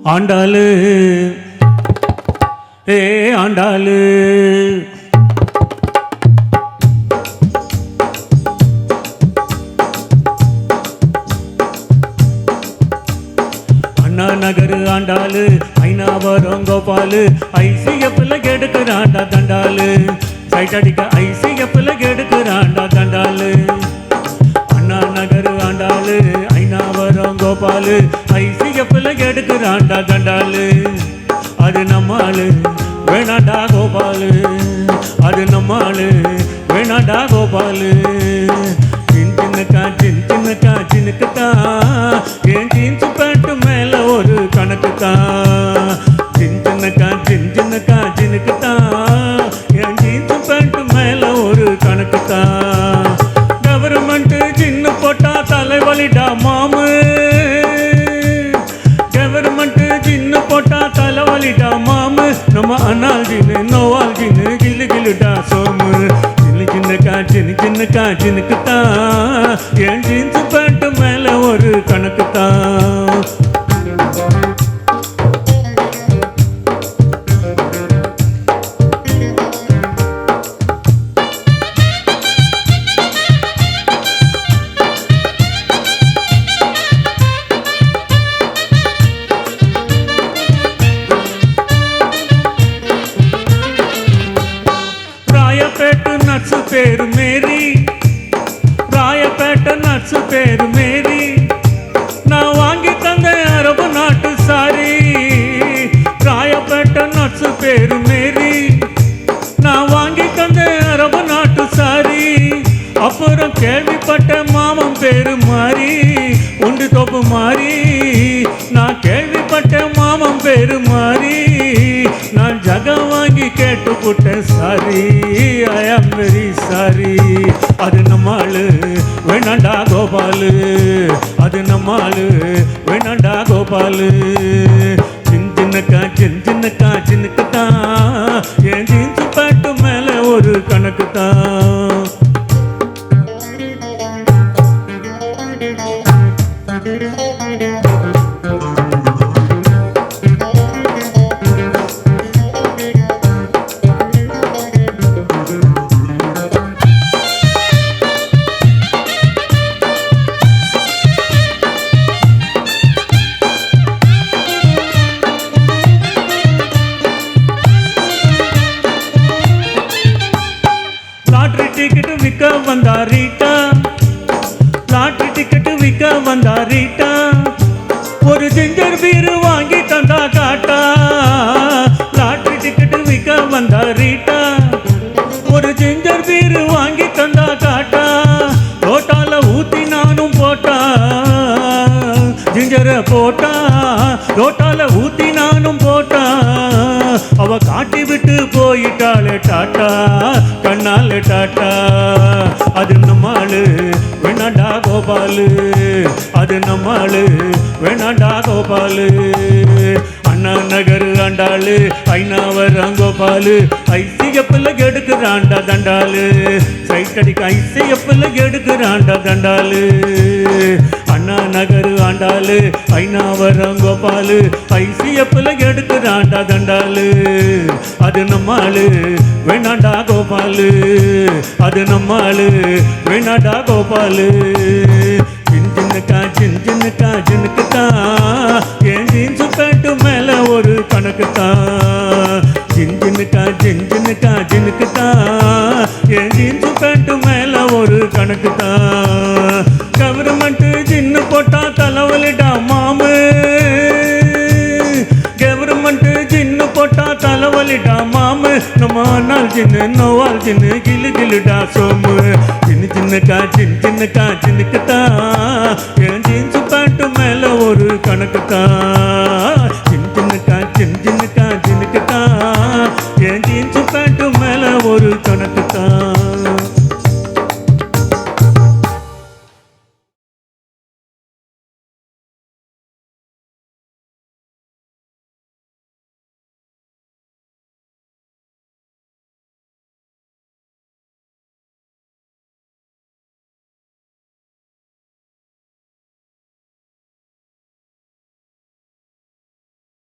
ஆண்டாளு ஏ Andalu Anna Nagar Andalu Ainavaram Gopalu ஐசிஎஃப்ல கெடுக்கிறாண்டா தண்டாளு side அடிக்க ஐசிஎஃப்ல கெடுக்கிறாண்டா தண்டாளு அண்ணா நகர் ஆண்டாளு ஐநாவரம் கோபாலு ஐசிஎஃப்ல கெடுக்கிறாண்டா தண்டாளு அது நம்மாளு வேணாண்டா கோபாலு அது நம்மாளு வேணாண்டா கோபாலு சின்னக்கா சின்னுக்குத்தா என் ஜீன்ஸ் பேண்ட் மேல ஒரு கணக்குத்தா சின்னக்கா சின்னுக்குத்தா என் ஜீன்ஸ் பேண்ட் மேல ஒரு கணக்குத்தா கவர்மெண்ட் சின்ன போட்டா தலைவலிடா மாமு கவர்மெண்ட் சின்ன போட்டா தலைவலிடா மாமு நம்ம அண்ணால் ஜின்னு நோவால் ஜின்னு கிளு கிளுடா சோமு சின்னக்கா சின்னுக்குத்தா என் ஜீன்ஸ் பேண்ட் மேல ஒரு கணக்குத்தா ராயப்பேட்டு நட்சு பேரு மேரி ராயப்பேட்டை நட்சு பேரு மேரி நான் வாங்கி தந்த அரபு நாட்டு சாரி ராயப்பேட்டை நட்சு பேரு மேரி நான் வாங்கி தந்த அரபு நாட்டு சாரி அப்புறம் கேள்விப்பட்ட மாமன் பேரு மாறி உண்டு தொப்பு மாறி நான் கேள்விப்பட்ட மாமன் பேரு மாறி நான் ஜகம் வாங்கி கேட்டு புட்டேன் sorry I am very sorry அது நம்மாளு வேணாண்டா கோபாலு அது நம்மாளு வேணாண்டா கோபாலு சின்னக்கா சின்னுக்குத்தா என் ஜீன்ஸ் பேண்ட் மேல ஒரு கணக்குத்தா டிக்கெட் விற்க வந்தா ரீட்டா லாட்டரி டிக்கெட் விற்க வந்தா ரீட்டா ஒரு ஜிஞ்சர் பீர் வாங்கி தந்தா காட்டா லாட்டரி டிக்கெட் விற்க வந்தா ரீட்டா ஒரு ஜிஞ்சர் பீர் வாங்கி தந்தா காட்டா தோட்டால ஊத்தி நானும் போட்டா ஜிஞ்சரை போட்டா தோட்டால ஊத்தி நானும் போட்டா அவ காட்டி விட்டு போயிட்டாளே டாட்டா கண்ணால டாட்டா அது நம்மாளு வேணாண்டா கோபாலு அது நம்மாளு வேணாண்டா கோபாலு அண்ணா நகர் ஆண்டாளு ஐநாவரம் கோபாலு ஐசிஎஃப்ல கெடுக்கிறாண்டா தண்டாளு சைட் அடிக்க ஐசிஎஃப்ல கெடுக்கிறாண்டா தண்டாளு அண்ணா நகர் ஆண்டாளு ஐநாவரம் கோபாலு ஐசிஎஃப்ல கெடுக்கிறாண்டா தண்டாளு அது நம்மாளு வேணாண்டா கோபாலு அது நம்மாளு வேணாண்டா கோபாலு சின்னக்கா சின்னுக்குத்தா என் ஜீன்ஸ் பேண்ட் மேல ஒரு கணக்குத்தா சின்னக்கா சின்னுக்குத்தா என் ஜீன்ஸ் பேண்ட் மேல ஒரு கணக்குத்தா கவர்மெண்ட் சின்ன போட்டா தலைவலிடா மாமு கவர்மெண்ட் சின்ன போட்டா தலைவலிடா மாமு நம்ம அண்ணால் சின்ன நோவால் சின்ன கிளு கிளுடா சோமு சின்னக்கா சின்னுக்குத்தா என் ஜீன்ஸ் பேண்ட் மேல ஒரு கணக்குத்தா